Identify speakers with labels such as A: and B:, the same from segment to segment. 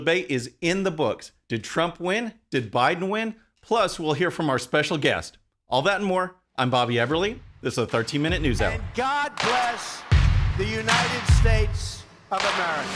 A: Debate is in the books. Did Trump win? Did Biden win? Plus, we'll hear from our special guest. All that and more. I'm Bobby Eberle. This is a 13-minute news hour.
B: And God bless the United States of America.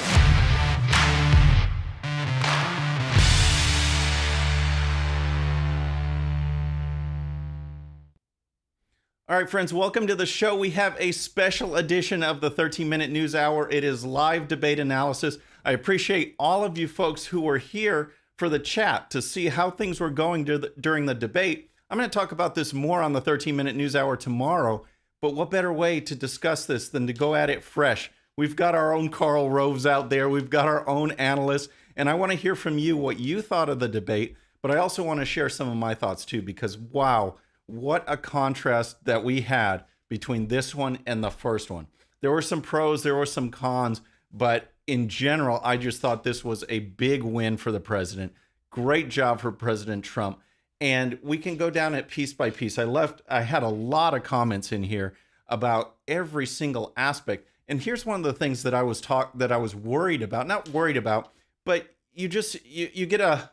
A: All right, friends, welcome to the show. We have a special edition of the 13-minute news hour. It is live debate analysis. I appreciate all of you folks who were here for the chat to see how things were going during the debate. I'm going to talk about this more on the 13-minute news hour tomorrow, but what better way to discuss this than to go at it fresh? We've got our own Karl Roves out there. We've got our own analysts, and I want to hear from you what you thought of the debate, but I also want to share some of my thoughts too, because wow, what a contrast that we had between this one and the first one. There were some pros, there were some cons, but in general, I just thought this was a big win for the president. Great job for President Trump. And we can go down it piece by piece. I had a lot of comments in here about every single aspect. And here's one of the things that I was worried about, not worried about, but you get a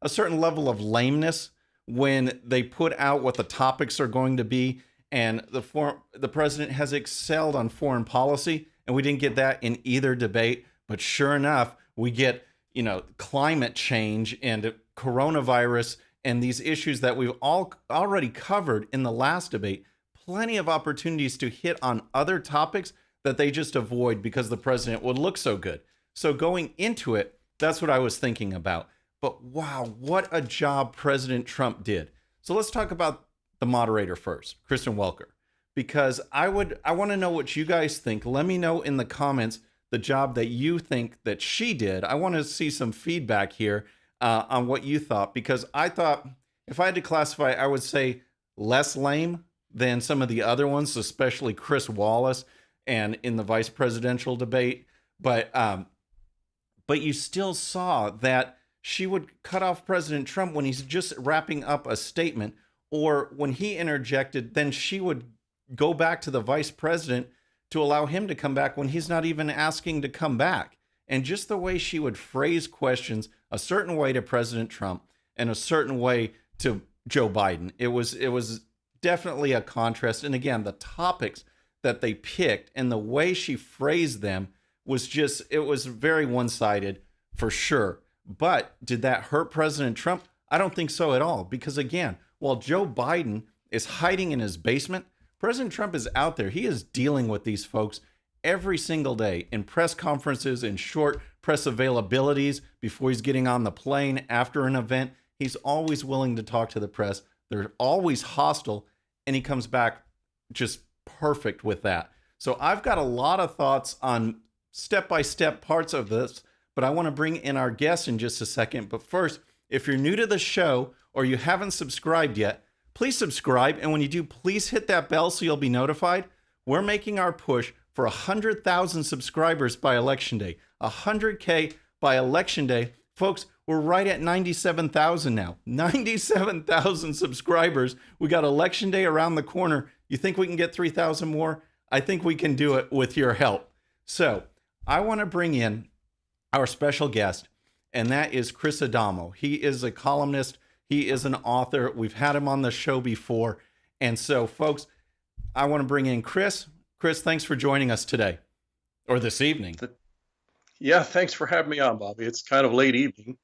A: certain level of lameness when they put out what the topics are going to be, and the president has excelled on foreign policy, and we didn't get that in either debate. But sure enough, we get climate change and coronavirus and these issues that we've all already covered in the last debate. Plenty of opportunities to hit on other topics that they just avoid because the president would look so good. So going into it, that's what I was thinking about. But wow, what a job President Trump did. So let's talk about the moderator first, Kristen Welker, because I want to know what you guys think. Let me know in the comments the job that you think that she did. I want to see some feedback here on what you thought, because I thought if I had to classify, I would say less lame than some of the other ones, especially Chris Wallace and in the vice presidential debate. But you still saw that she would cut off President Trump when he's just wrapping up a statement, or when he interjected, then she would go back to the vice president to allow him to come back when he's not even asking to come back. And just the way she would phrase questions a certain way to President Trump and a certain way to Joe Biden, it was definitely a contrast. And again, the topics that they picked and the way she phrased them it was very one-sided for sure. But did that hurt President Trump? I don't think so at all. Because again, while Joe Biden is hiding in his basement, President Trump is out there. He is dealing with these folks every single day in press conferences, in short press availabilities, before he's getting on the plane, after an event. He's always willing to talk to the press. They're always hostile, and he comes back just perfect with that. So I've got a lot of thoughts on step-by-step parts of this, but I want to bring in our guest in just a second. But first, if you're new to the show or you haven't subscribed yet, please subscribe. And when you do, please hit that bell so you'll be notified. We're making our push for 100,000 subscribers by Election Day. 100K by Election Day. Folks, we're right at 97,000 now. 97,000 subscribers. We got Election Day around the corner. You think we can get 3,000 more? I think we can do it with your help. So I want to bring in our special guest, and that is Chris Adamo. He is a columnist. He is an author. We've had him on the show before. And so, folks, I want to bring in Chris. Chris, thanks for joining us today, or this evening.
C: Yeah, thanks for having me on, Bobby. It's kind of late evening,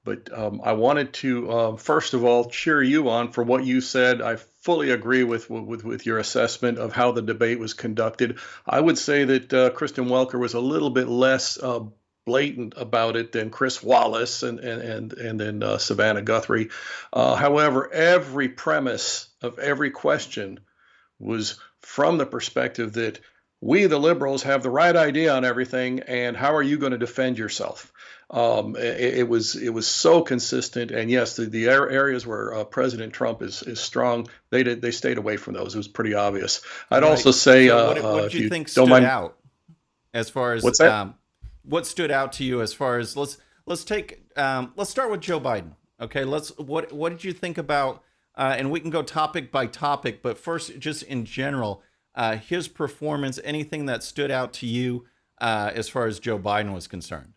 C: but I wanted to, first of all, cheer you on for what you said. I fully agree with your assessment of how the debate was conducted. I would say that Kristen Welker was a little bit less blatant about it than Chris Wallace and then Savannah Guthrie. However, every premise of every question was from the perspective that we, the liberals, have the right idea on everything, and how are you going to defend yourself? It was so consistent, and yes, the areas where President Trump is strong, they stayed away from those. It was pretty obvious. I'd also say,
A: so what did you think stood out as far as
C: what's that?
A: What stood out to you as far as let's start with Joe Biden. Okay, what did you think about? And we can go topic by topic, but first, just in general, his performance. Anything that stood out to you as far as Joe Biden was concerned?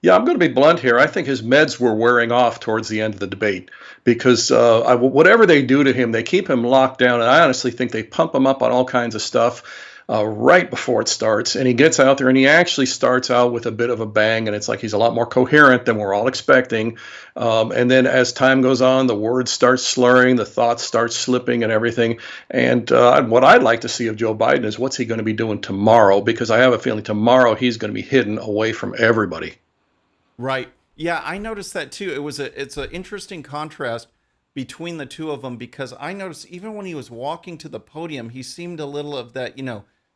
C: Yeah, I'm going to be blunt here. I think his meds were wearing off towards the end of the debate because whatever they do to him, they keep him locked down. And I honestly think they pump him up on all kinds of stuff right before it starts. And he gets out there and he actually starts out with a bit of a bang. And it's like he's a lot more coherent than we're all expecting. And then as time goes on, the words start slurring, the thoughts start slipping and everything. And what I'd like to see of Joe Biden is what's he going to be doing tomorrow? Because I have a feeling tomorrow he's going to be hidden away from everybody.
A: Right. Yeah, I noticed that too. It's an interesting contrast between the two of them because I noticed even when he was walking to the podium, he seemed a little of that,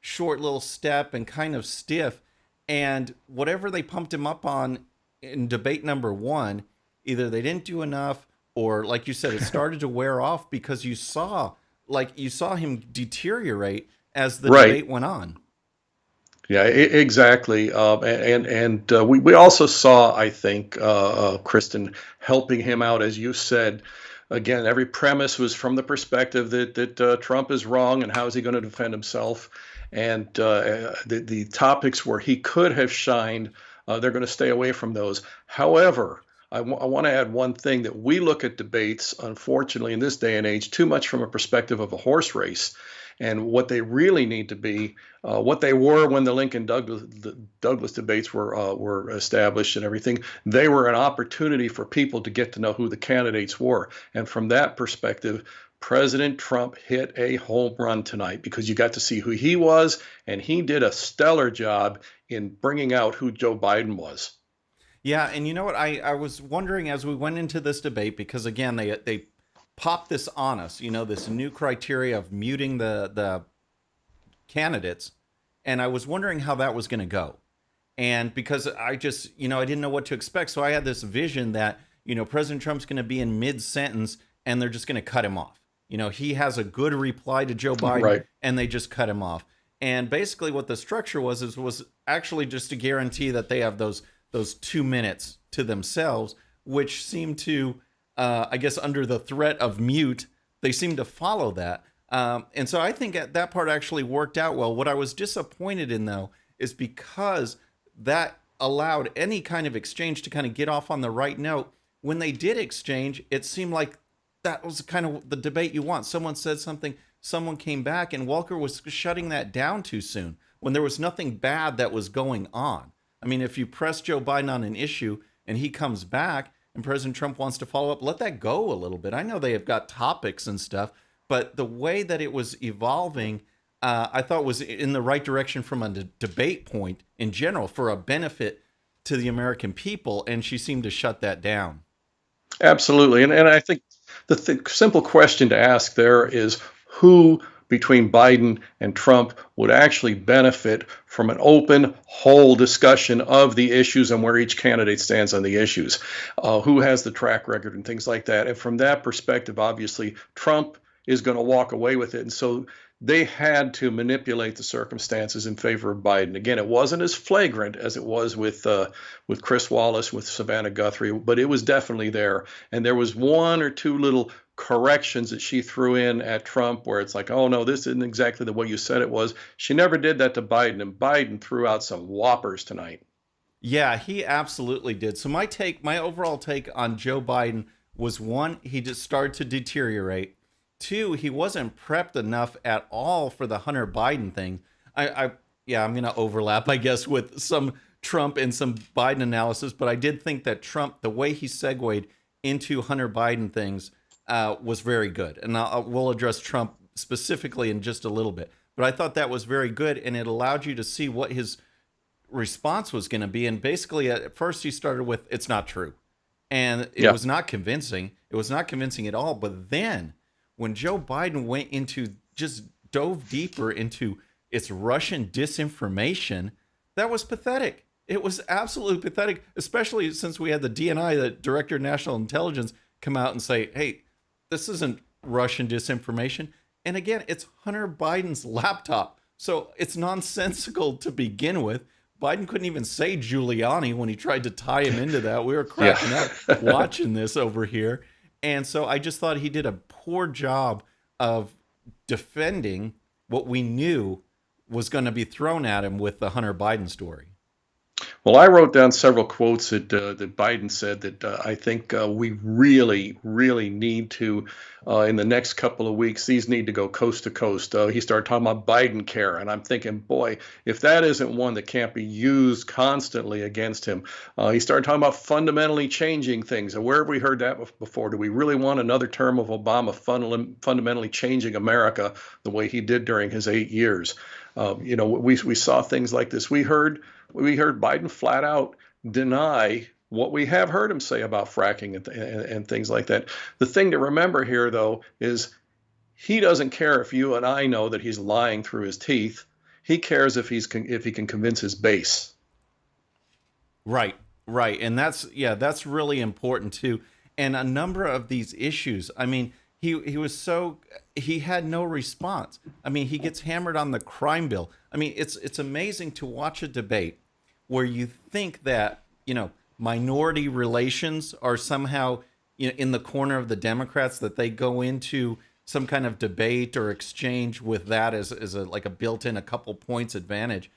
A: short little step and kind of stiff. And whatever they pumped him up on in debate number one, either they didn't do enough or like you said, it started to wear off because you saw him deteriorate as the
C: Right.
A: debate went on.
C: Yeah, exactly. We also saw, I think, Kristen helping him out, as you said. Again, every premise was from the perspective that Trump is wrong and how is he going to defend himself. And the topics where he could have shined, they're going to stay away from those. However, I want to add one thing that we look at debates, unfortunately, in this day and age, too much from a perspective of a horse race. And what they really need to be, what they were when the Lincoln Douglas debates were established and everything, they were an opportunity for people to get to know who the candidates were. And from that perspective, President Trump hit a home run tonight because you got to see who he was, and he did a stellar job in bringing out who Joe Biden was.
A: Yeah, and you know what? I was wondering as we went into this debate because again they popped this on us, this new criteria of muting the candidates, and I was wondering how that was going to go. And because I just, I didn't know what to expect, so I had this vision that, President Trump's going to be in mid-sentence and they're just going to cut him off. He has a good reply to Joe Biden,
C: Right.
A: and they just cut him off. And basically what the structure was actually just to guarantee that they have those 2 minutes to themselves, which seemed to, I guess, under the threat of mute, they seem to follow that. And so I think that part actually worked out well. What I was disappointed in, though, is because that allowed any kind of exchange to kind of get off on the right note. When they did exchange, it seemed like that was kind of the debate you want. Someone said something, someone came back, and Walker was shutting that down too soon when there was nothing bad that was going on. I mean, if you press Joe Biden on an issue and he comes back and President Trump wants to follow up, let that go a little bit. I know they have got topics and stuff, but the way that it was evolving, I thought was in the right direction from a debate point in general for a benefit to the American people, and she seemed to shut that down.
C: Absolutely. And I think the simple question to ask there is who between Biden and Trump would actually benefit from an open, whole discussion of the issues and where each candidate stands on the issues, who has the track record and things like that. And from that perspective, obviously, Trump is going to walk away with it. And so they had to manipulate the circumstances in favor of Biden. Again, it wasn't as flagrant as it was with Chris Wallace, with Savannah Guthrie, but it was definitely there. And there was one or two little corrections that she threw in at Trump where it's like, oh, no, this isn't exactly the way you said it was. She never did that to Biden, and Biden threw out some whoppers tonight.
A: Yeah, he absolutely did. So my overall take on Joe Biden was, one, he just started to deteriorate. Two, he wasn't prepped enough at all for the Hunter Biden thing. I'm going to overlap, I guess, with some Trump and some Biden analysis, but I did think that Trump, the way he segued into Hunter Biden things, was very good. And we'll address Trump specifically in just a little bit. But I thought that was very good, and it allowed you to see what his response was going to be. And basically, at first, he started with, it's not true. And it was not convincing. It was not convincing at all. But then when Joe Biden went into, just dove deeper into its Russian disinformation, that was pathetic. It was absolutely pathetic, especially since we had the DNI, the Director of National Intelligence, come out and say, hey, this isn't Russian disinformation. And again, it's Hunter Biden's laptop. So it's nonsensical to begin with. Biden couldn't even say Giuliani when he tried to tie him into that. We were cracking up watching this over here. And so I just thought he did a poor job of defending what we knew was going to be thrown at him with the Hunter Biden story.
C: Well, I wrote down several quotes that Biden said that I think we really, really need to, in the next couple of weeks, these need to go coast to coast. He started talking about Biden care, and I'm thinking, boy, if that isn't one that can't be used constantly against him. He started talking about fundamentally changing things. And where have we heard that before? Do we really want another term of Obama fundamentally changing America the way he did during his 8 years? We saw things like this. We heard Biden flat out deny what we have heard him say about fracking and things like that. The thing to remember here, though, is he doesn't care if you and I know that he's lying through his teeth. He cares if he can convince his base.
A: Right, right. And that's really important too. And a number of these issues, I mean, he had no response. I mean, he gets hammered on the crime bill. I mean, it's amazing to watch a debate where you think that, minority relations are somehow, in the corner of the Democrats, that they go into some kind of debate or exchange with that as like a built-in a couple points advantage.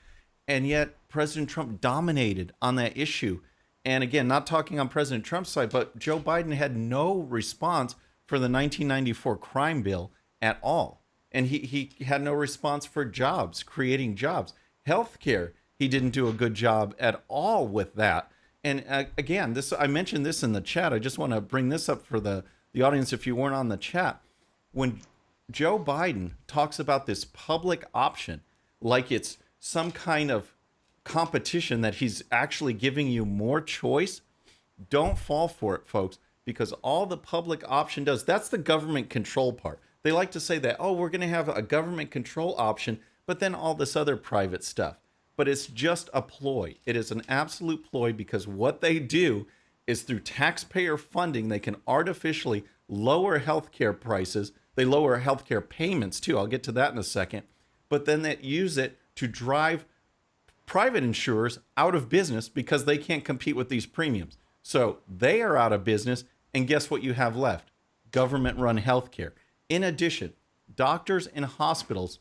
A: And yet President Trump dominated on that issue. And again, not talking on President Trump's side, but Joe Biden had no response for the 1994 crime bill at all. And he had no response for jobs, creating jobs. Healthcare, he didn't do a good job at all with that. And again, I mentioned this in the chat. I just want to bring this up for the audience if you weren't on the chat. When Joe Biden talks about this public option, like it's some kind of competition that he's actually giving you more choice, don't fall for it, folks, because all the public option does, that's the government control part. They like to say that, we're going to have a government control option, but then all this other private stuff. But it's just a ploy. It is an absolute ploy, because what they do is through taxpayer funding, they can artificially lower healthcare prices. They lower healthcare payments too. I'll get to that in a second. But then they use it to drive private insurers out of business because they can't compete with these premiums. So they are out of business. And guess what you have left? Government-run healthcare. In addition, doctors and hospitals,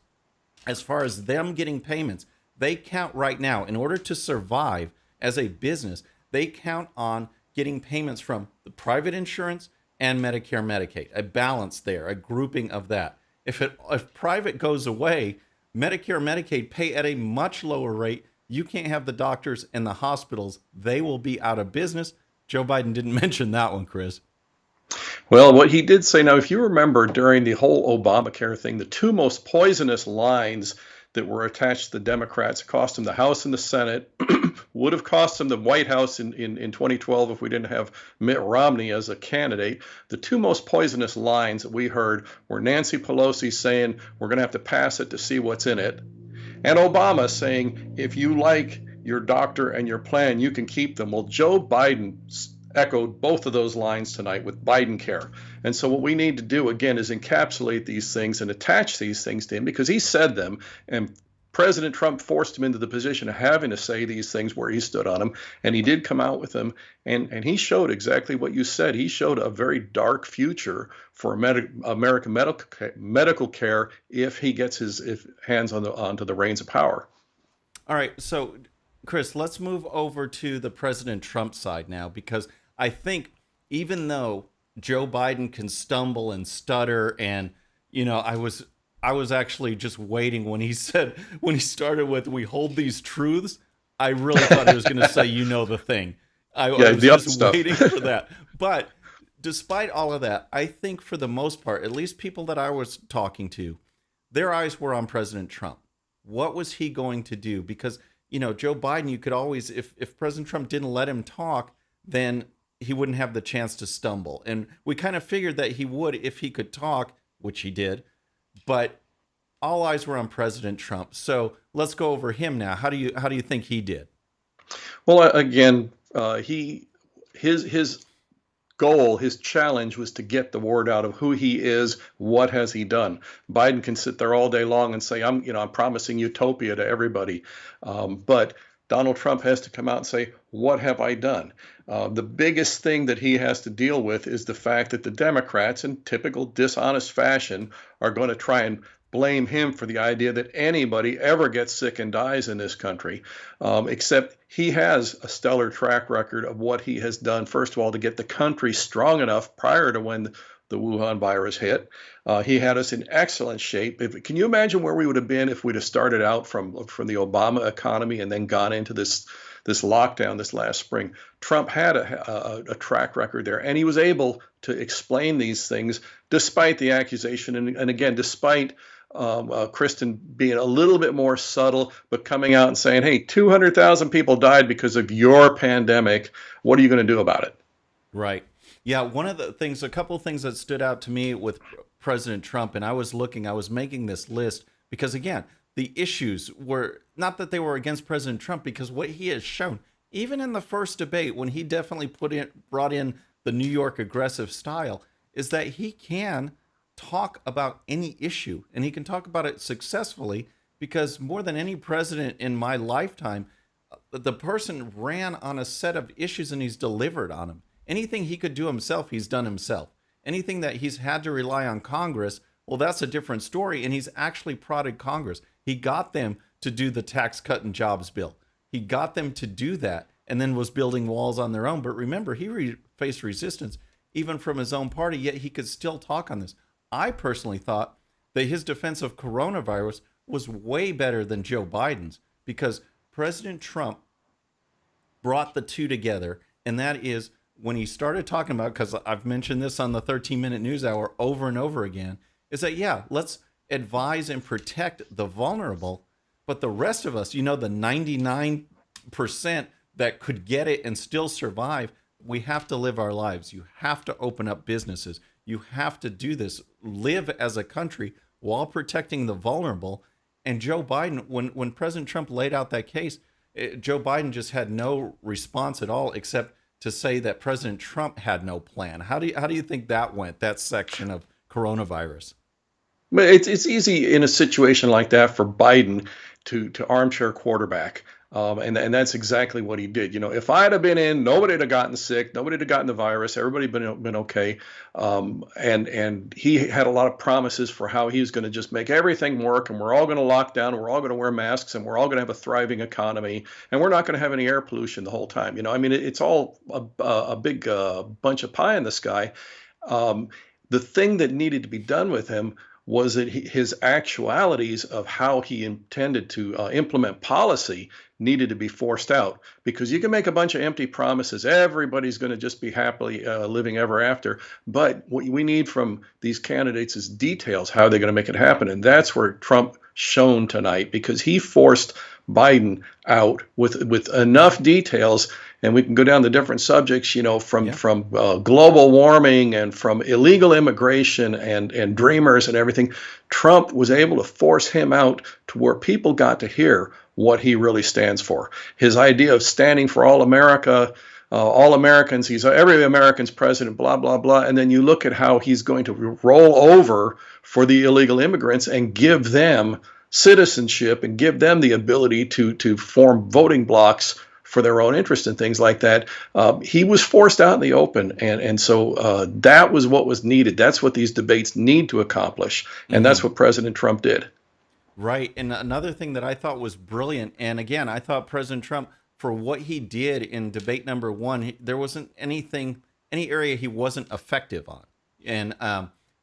A: as far as them getting payments, they count right now, in order to survive as a business, they count on getting payments from the private insurance and Medicare, Medicaid, a balance there, a grouping of that. If private goes away, Medicare, Medicaid pay at a much lower rate. You can't have the doctors and the hospitals. They will be out of business. Joe Biden didn't mention that one, Chris.
C: Well, what he did say, now, if you remember during the whole Obamacare thing, the two most poisonous lines that were attached to the Democrats cost them the House and the Senate, would have cost them the White House in 2012 if we didn't have Mitt Romney as a candidate. The two most poisonous lines that we heard were Nancy Pelosi saying, we're going to have to pass it to see what's in it, and Obama saying, if you like your doctor and your plan, you can keep them. Well, Joe Biden echoed both of those lines tonight with Biden care. And so what we need to do, again, is encapsulate these things and attach these things to him, because he said them, and President Trump forced him into the position of having to say these things where he stood on them, and he did come out with them, and he showed exactly what you said. He showed a very dark future for American medical care if he gets his hands onto the reins of power.
A: All right, so Chris, let's move over to the President Trump side now, because I think even though Joe Biden can stumble and stutter, and I was actually just waiting when he started with, we hold these truths. I really thought he was going to say, the thing. I was just waiting for that. But despite all of that, I think for the most part, at least people that I was talking to, their eyes were on President Trump. What was he going to do? Because, Joe Biden, you could always, if President Trump didn't let him talk, then he wouldn't have the chance to stumble. And we kind of figured that he would if he could talk, which he did. But all eyes were on President Trump. So let's go over him now. How do you think he did?
C: Well, again, his goal, his challenge was to get the word out of who he is, what has he done. Biden can sit there all day long and say, I'm promising utopia to everybody. But Donald Trump has to come out and say, what have I done? The biggest thing that he has to deal with is the fact that the Democrats, in typical dishonest fashion, are going to try and blame him for the idea that anybody ever gets sick and dies in this country, except he has a stellar track record of what he has done, first of all, to get the country strong enough prior to when the Wuhan virus hit. He had us in excellent shape. Can you imagine where we would have been if we'd have started out from the Obama economy and then gone into this lockdown this last spring? Trump had a track record there, and he was able to explain these things despite the accusation, and again, despite Kristen being a little bit more subtle, but coming out and saying, hey, 200,000 people died because of your pandemic. What are you going to do about it?
A: Right. Yeah, a couple of things that stood out to me with President Trump, and I was making this list because, again, the issues were not that they were against President Trump, because what he has shown, even in the first debate, when he definitely brought in the New York aggressive style, is that he can talk about any issue, and he can talk about it successfully, because more than any president in my lifetime, the person ran on a set of issues and he's delivered on them. Anything he could do himself, he's done himself. Anything that he's had to rely on Congress, well, that's a different story. And he's actually prodded Congress. He got them to do the Tax Cut and Jobs bill. He got them to do that, and then was building walls on their own. But remember, he faced resistance even from his own party, yet he could still talk on this. I personally thought that his defense of coronavirus was way better than Joe Biden's, because President Trump brought the two together, and that is when he started talking about, because I've mentioned this on the 13-minute news hour over and over again, is that, yeah, let's advise and protect the vulnerable, but the rest of us, the 99% that could get it and still survive, we have to live our lives. You have to open up businesses. You have to do this, live as a country while protecting the vulnerable. And Joe Biden, when President Trump laid out that case, Joe Biden just had no response at all, except to say that President Trump had no plan. How do you think that went, that section of coronavirus?
C: But it's easy in a situation like that for Biden to armchair quarterback. And that's exactly what he did. If I'd have been in, nobody would have gotten sick, nobody would have gotten the virus, everybody been okay. And he had a lot of promises for how he was going to just make everything work, and we're all going to lock down, and we're all going to wear masks, and we're all going to have a thriving economy, and we're not going to have any air pollution the whole time. It's all a big bunch of pie in the sky. The thing that needed to be done with him was that his actualities of how he intended to implement policy needed to be forced out, because you can make a bunch of empty promises. Everybody's going to just be happily living ever after. But what we need from these candidates is details, how they're going to make it happen. And that's where Trump shone tonight, because he forced Biden out with enough details. And we can go down the different subjects, from global warming and from illegal immigration and dreamers and everything. Trump was able to force him out to where people got to hear what he really stands for. His idea of standing for all America, all Americans, he's every American's president, blah, blah, blah. And then you look at how he's going to roll over for the illegal immigrants and give them citizenship and give them the ability to form voting blocks for their own interest and things like that. He was forced out in the open. And so that was what was needed. That's what these debates need to accomplish. And that's what President Trump did.
A: Right. And another thing that I thought was brilliant, and again, I thought President Trump, for what he did in debate number one, there wasn't any area he wasn't effective on. And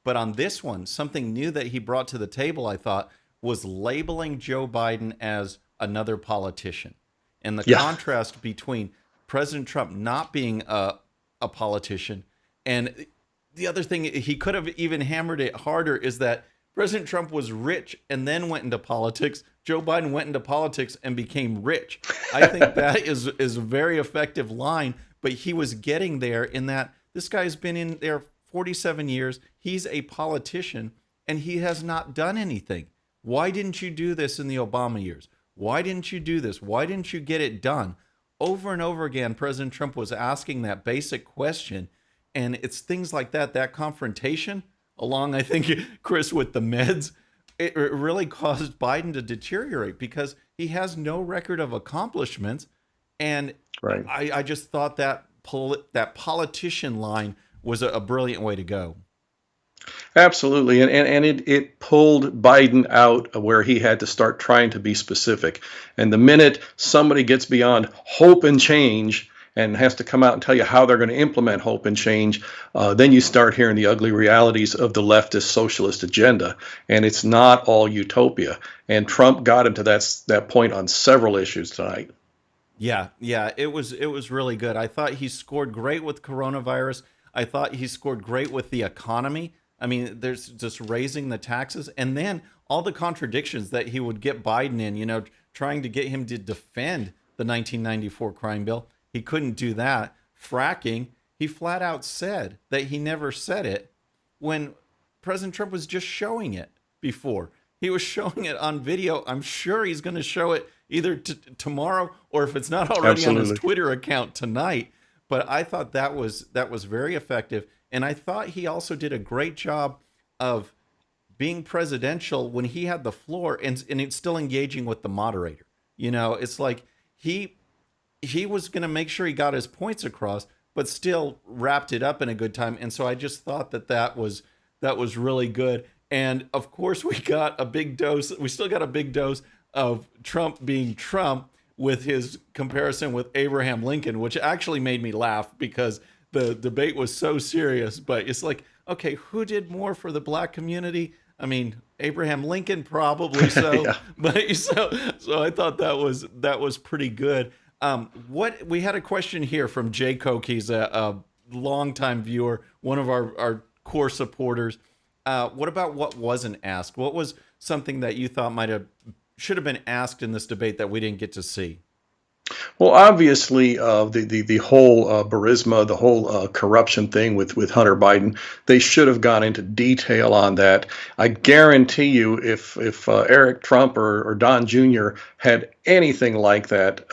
A: but on this one, something new that he brought to the table, I thought, was labeling Joe Biden as another politician. And the contrast between President Trump not being a politician, and the other thing, he could have even hammered it harder, is that President Trump was rich and then went into politics. Joe Biden went into politics and became rich. I think that is a very effective line, but he was getting there in that this guy's been in there 47 years. He's a politician and he has not done anything. Why didn't you do this in the Obama years? Why didn't you do this? Why didn't you get it done? Over and over again, President Trump was asking that basic question. And it's things like that confrontation, along, I think, Chris, with the meds, it really caused Biden to deteriorate because he has no record of accomplishments. And right. I just thought that that politician line was a brilliant way to go.
C: Absolutely. And it pulled Biden out where he had to start trying to be specific. And the minute somebody gets beyond hope and change and has to come out and tell you how they're going to implement hope and change, then you start hearing the ugly realities of the leftist socialist agenda. And it's not all utopia. And Trump got him to that point on several issues tonight.
A: Yeah, it was really good. I thought he scored great with coronavirus. I thought he scored great with the economy. I mean, there's just raising the taxes and then all the contradictions that he would get Biden in, trying to get him to defend the 1994 crime bill. He couldn't do that. Fracking, he flat out said that he never said it when President Trump was just showing it before. He was showing it on video. I'm sure he's going to show it either tomorrow or if it's not already on his
C: Absolutely.
A: Twitter account tonight. But I thought that was very effective, and I thought he also did a great job of being presidential when he had the floor and it's still engaging with the moderator. It's like he was going to make sure he got his points across, but still wrapped it up in a good time. And so I just thought that was really good. And of course, we got a big dose. We still got a big dose of Trump being Trump with his comparison with Abraham Lincoln, which actually made me laugh because the debate was so serious. But it's like, okay, who did more for the black community? I mean, Abraham Lincoln probably so,
C: Yeah.
A: but so I thought that was pretty good. What we had a question here from Jay Koch. He's a longtime viewer, one of our core supporters. What about what wasn't asked? What was something that you thought should have been asked in this debate that we didn't get to see?
C: Well, obviously, the whole Burisma, the whole corruption thing with Hunter Biden, they should have gone into detail on that. I guarantee you, if Eric Trump or Don Jr. had anything like that,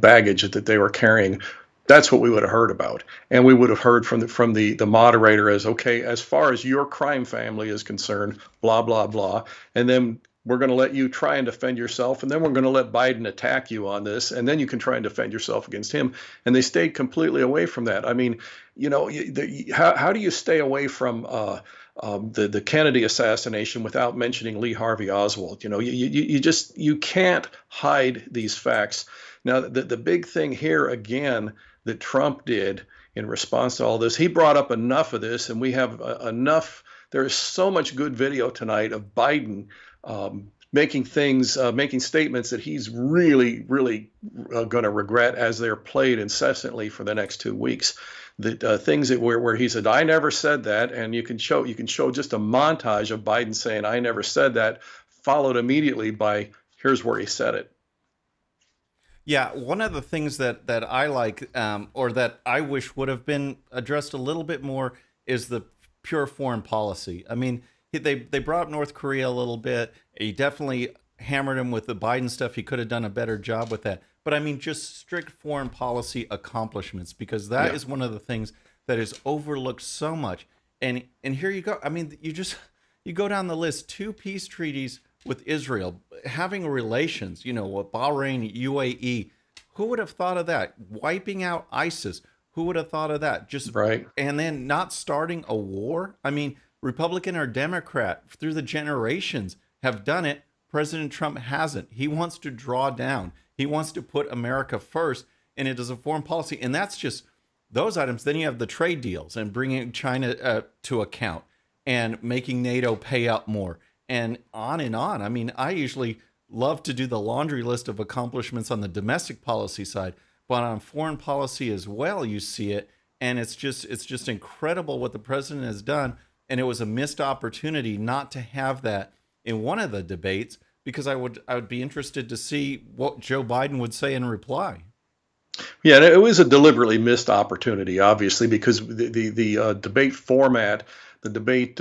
C: baggage that they were carrying, that's what we would have heard about, and we would have heard from the moderator as, okay, as far as your crime family is concerned, blah blah blah, and then we're going to let you try and defend yourself, and then we're going to let Biden attack you on this, and then you can try and defend yourself against him. And they stayed completely away from that. I mean, how do you stay away from the Kennedy assassination without mentioning Lee Harvey Oswald? You can't hide these facts. Now, the big thing here again that Trump did in response to all this, he brought up enough of this, and we have enough. There is so much good video tonight of Biden making statements that he's really, really going to regret as they're played incessantly for the next 2 weeks. The things where he said, "I never said that," and you can show just a montage of Biden saying, "I never said that," followed immediately by, "Here's where he said it."
A: Yeah, one of the things that I like, or that I wish would have been addressed a little bit more, is the pure foreign policy. I mean, they brought up North Korea a little bit. He definitely hammered him with the Biden stuff. He could have done a better job with that. But I mean, just strict foreign policy accomplishments, because that
C: Yeah.
A: is one of the things that is overlooked so much. And here you go. I mean, you go down the list: two peace treaties with Israel, having relations, with Bahrain, UAE. Who would have thought of that? Wiping out ISIS. Who would have thought of that? Just
C: Right.
A: and then not starting a war. I mean, Republican or Democrat through the generations have done it. President Trump hasn't. He wants to draw down. He wants to put America first, and it is a foreign policy. And that's just those items. Then you have the trade deals and bringing China to account and making NATO pay up more and on and on. I mean, I usually love to do the laundry list of accomplishments on the domestic policy side, but on foreign policy as well, you see it. And it's just incredible what the president has done. And it was a missed opportunity not to have that in one of the debates, because I would be interested to see what Joe Biden would say in reply.
C: Yeah, and it was a deliberately missed opportunity, obviously, because the debate format, the debate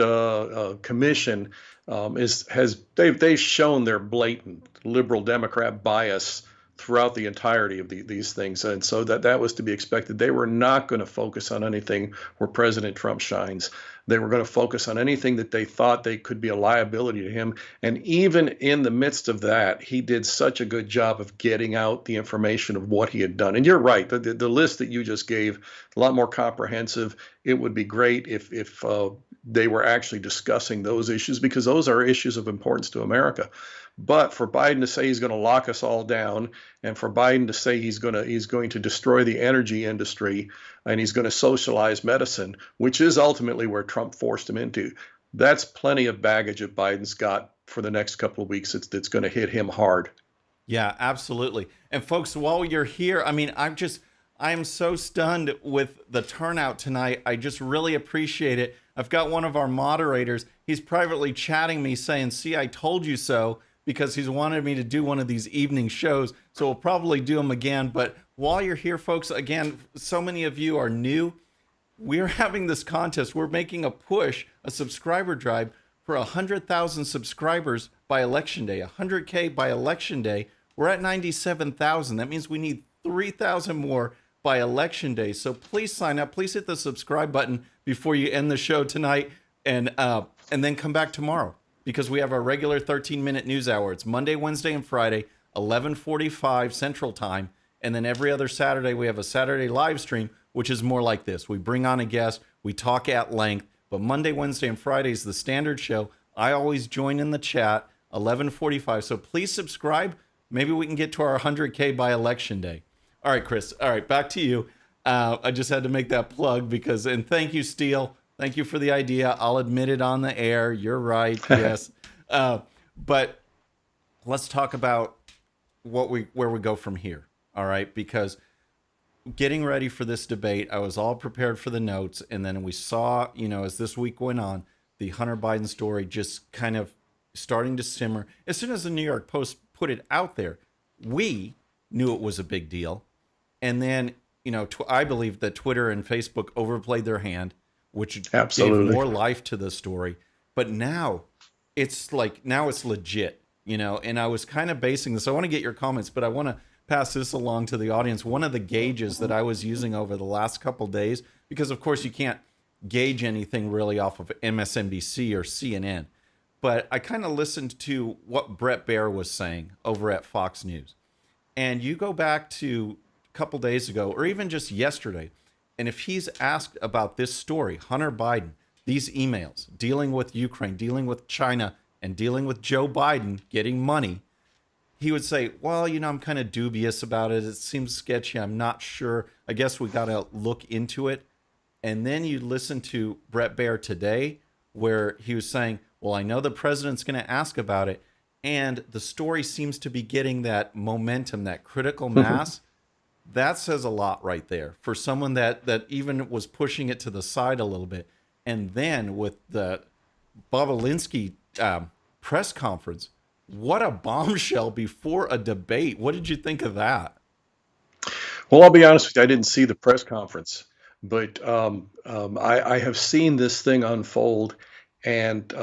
C: commission they've shown their blatant liberal Democrat bias throughout the entirety of these things, and so that was to be expected. They were not going to focus on anything where President Trump shines. They were going to focus on anything that they thought they could be a liability to him. And even in the midst of that, he did such a good job of getting out the information of what he had done. And you're right, the list that you just gave, a lot more comprehensive. It would be great if they were actually discussing those issues, because those are issues of importance to America. But for Biden to say he's going to lock us all down, and for Biden to say he's going to destroy the energy industry, and he's going to socialize medicine, which is ultimately where Trump forced him into, that's plenty of baggage that Biden's got for the next couple of weeks. It's going to hit him hard.
A: Yeah, absolutely. And folks, while you're here, I mean, I am so stunned with the turnout tonight. I just really appreciate it. I've got one of our moderators. He's privately chatting me saying, "See, I told you so," because he's wanted me to do one of these evening shows. So we'll probably do them again. But while you're here, folks, again, so many of you are new. We're having this contest. We're making a push, a subscriber drive for 100,000 subscribers by Election Day, 100K by Election Day. We're at 97,000. That means we need 3,000 more by Election Day. So please sign up. Please hit the subscribe button before you end the show tonight, and then come back tomorrow, because we have our regular 13-minute news hour. It's Monday, Wednesday, and Friday, 11:45 Central Time. And then every other Saturday, we have a Saturday live stream, which is more like this. We bring on a guest. We talk at length. But Monday, Wednesday, and Friday is the standard show. I always join in the chat, 11:45. So please subscribe. Maybe we can get to our 100K by Election Day. All right, Chris. All right, back to you. I just had to make that plug and thank you, Steele. Thank you for the idea. I'll admit it on the air. You're right. Yes. But let's talk about where we go from here. All right. Because getting ready for this debate, I was all prepared for the notes. And then we saw, as this week went on, the Hunter Biden story just kind of starting to simmer. As soon as the New York Post put it out there, we knew it was a big deal. And then, I believe that Twitter and Facebook overplayed their hand, which
C: Absolutely
A: gave more life to the story. But now it's legit, and I was kind of basing this. I want to get your comments, but I want to pass this along to the audience. One of the gauges that I was using over the last couple of days, because of course you can't gauge anything really off of MSNBC or CNN, but I kind of listened to what Brett Baier was saying over at Fox News. And you go back to a couple days ago, or even just yesterday, and if he's asked about this story, Hunter Biden, these emails, dealing with Ukraine, dealing with China, and dealing with Joe Biden getting money, he would say, well, I'm kind of dubious about it. It seems sketchy. I'm not sure. I guess we got to look into it. And then you listen to Brett Baier today, where he was saying, well, I know the president's going to ask about it. And the story seems to be getting that momentum, that critical mass. That says a lot right there for someone that even was pushing it to the side a little bit. And then with the Bobolinsky press conference, what a bombshell before a debate. What did you think of that?
C: Well, I'll be honest with you, I didn't see the press conference, but I have seen this thing unfold. And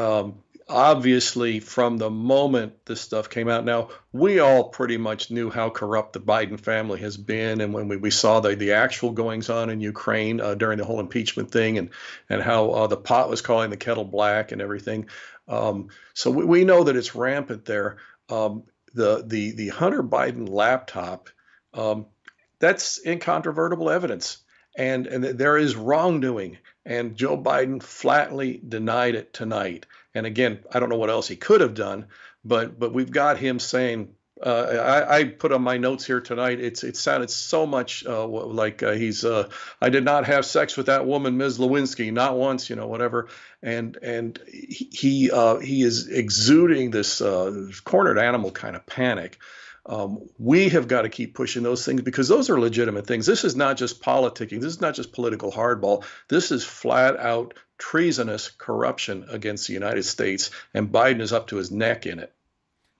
C: obviously, from the moment this stuff came out, now we all pretty much knew how corrupt the Biden family has been, and when we saw the actual goings on in Ukraine during the whole impeachment thing, and how the pot was calling the kettle black and everything, so we know that it's rampant there. The Hunter Biden laptop, that's incontrovertible evidence, and there is wrongdoing. And Joe Biden flatly denied it tonight. And again, I don't know what else he could have done, but we've got him saying, I put on my notes here tonight, it sounded so much like I did not have sex with that woman, Ms. Lewinsky, not once, whatever. And he is exuding this cornered animal kind of panic. We have got to keep pushing those things, because those are legitimate things. This is not just politicking. This is not just political hardball. This is flat out treasonous corruption against the United States, and Biden is up to his neck in it.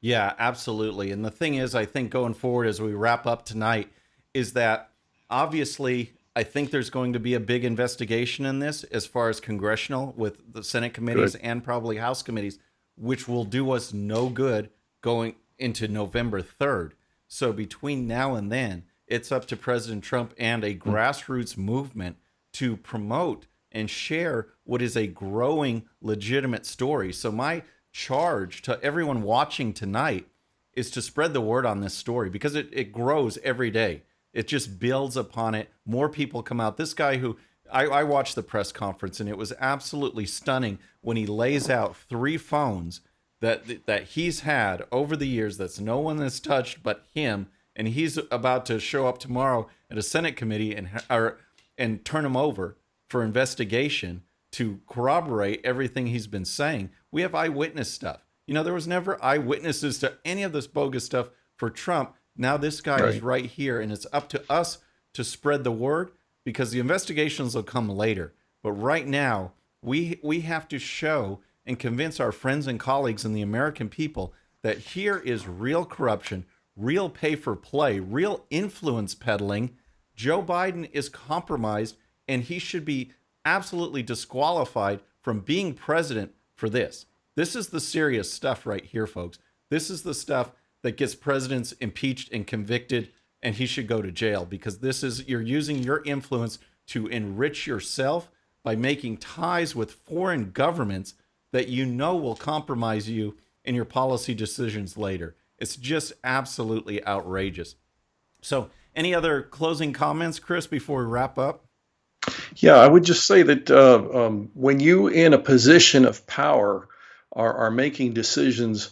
A: Yeah, absolutely. And the thing is, I think going forward as we wrap up tonight, is that obviously I think there's going to be a big investigation in this as far as congressional, with the Senate committees and probably House committees, which will do us no good going into November 3rd. So between now and then, it's up to President Trump and a grassroots movement to promote and share what is a growing legitimate story. So my charge to everyone watching tonight is to spread the word on this story, because it grows every day. It just builds upon it. More people come out. This guy who I watched the press conference, and it was absolutely stunning when he lays out 3 phones that he's had over the years that's no one has touched but him, and he's about to show up tomorrow at a Senate committee and turn them over for investigation to corroborate everything he's been saying. We have eyewitness stuff. There was never eyewitnesses to any of this bogus stuff for Trump. Now this guy is right here, and it's up to us to spread the word, because the investigations will come later. But right now, we have to show and convince our friends and colleagues and the American people that here is real corruption, real pay for play, real influence peddling. Joe Biden is compromised, and he should be absolutely disqualified from being president for this. This is the serious stuff right here, folks. This is the stuff that gets presidents impeached and convicted, and he should go to jail, because you're using your influence to enrich yourself by making ties with foreign governments that will compromise you in your policy decisions later. It's just absolutely outrageous. So, any other closing comments, Chris, before we wrap up?
C: Yeah, I would just say that when you in a position of power are making decisions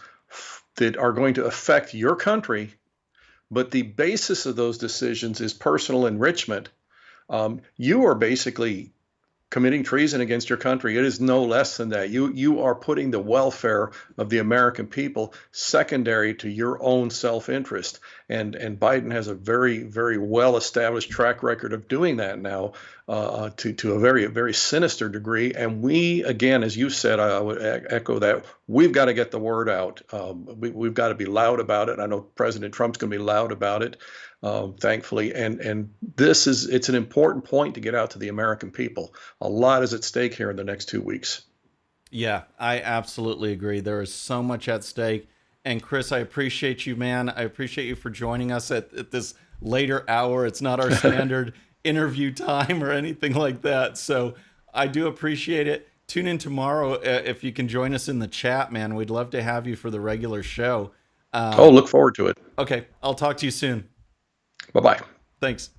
C: that are going to affect your country, but the basis of those decisions is personal enrichment, you are basically committing treason against your country. It is no less than that. You are putting the welfare of the American people secondary to your own self-interest. And Biden has a very, very well-established track record of doing that now to a very, very sinister degree. And we, again, as you said, I would echo that, we've got to get the word out. We've got to be loud about it. I know President Trump's going to be loud about it. Thankfully, and it's an important point to get out to the American people. A lot is at stake here in the next 2 weeks.
A: Yeah, I absolutely agree. There is so much at stake. And Chris, I appreciate you, man. I appreciate you for joining us at this later hour. It's not our standard interview time or anything like that. So I do appreciate it. Tune in tomorrow if you can join us in the chat, man. We'd love to have you for the regular show.
C: Look forward to it.
A: Okay, I'll talk to you soon.
C: Bye-bye.
A: Thanks.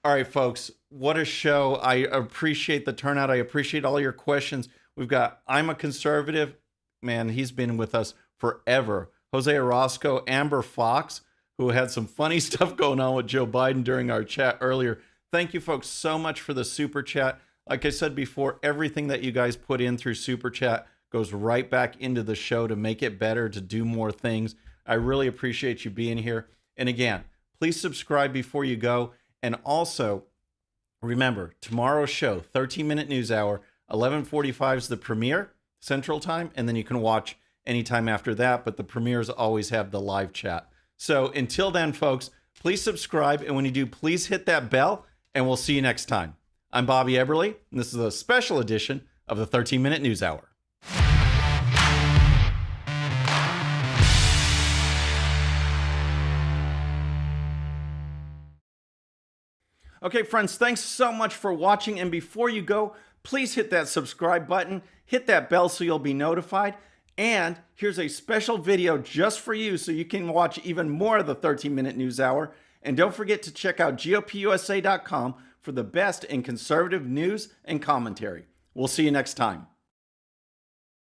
A: All right, folks, what a show. I appreciate the turnout. I appreciate all your questions. We've got I'm a Conservative. Man, he's been with us forever. Jose Orozco, Amber Fox, who had some funny stuff going on with Joe Biden during our chat earlier. Thank you, folks, so much for the Super Chat. Like I said before, everything that you guys put in through Super Chat goes right back into the show to make it better, to do more things. I really appreciate you being here. And again, please subscribe before you go. And also, remember, tomorrow's show, 13-minute news hour, 11:45 is the premiere, Central Time, and then you can watch anytime after that, but the premieres always have the live chat. So until then, folks, please subscribe, and when you do, please hit that bell, and we'll see you next time. I'm Bobby Eberle, and this is a special edition of the 13-minute news hour. Okay, friends, thanks so much for watching. And before you go, please hit that subscribe button, hit that bell so you'll be notified. And here's a special video just for you so you can watch even more of the 13-minute news hour. And don't forget to check out GOPUSA.com for the best in conservative news and commentary. We'll see you next time.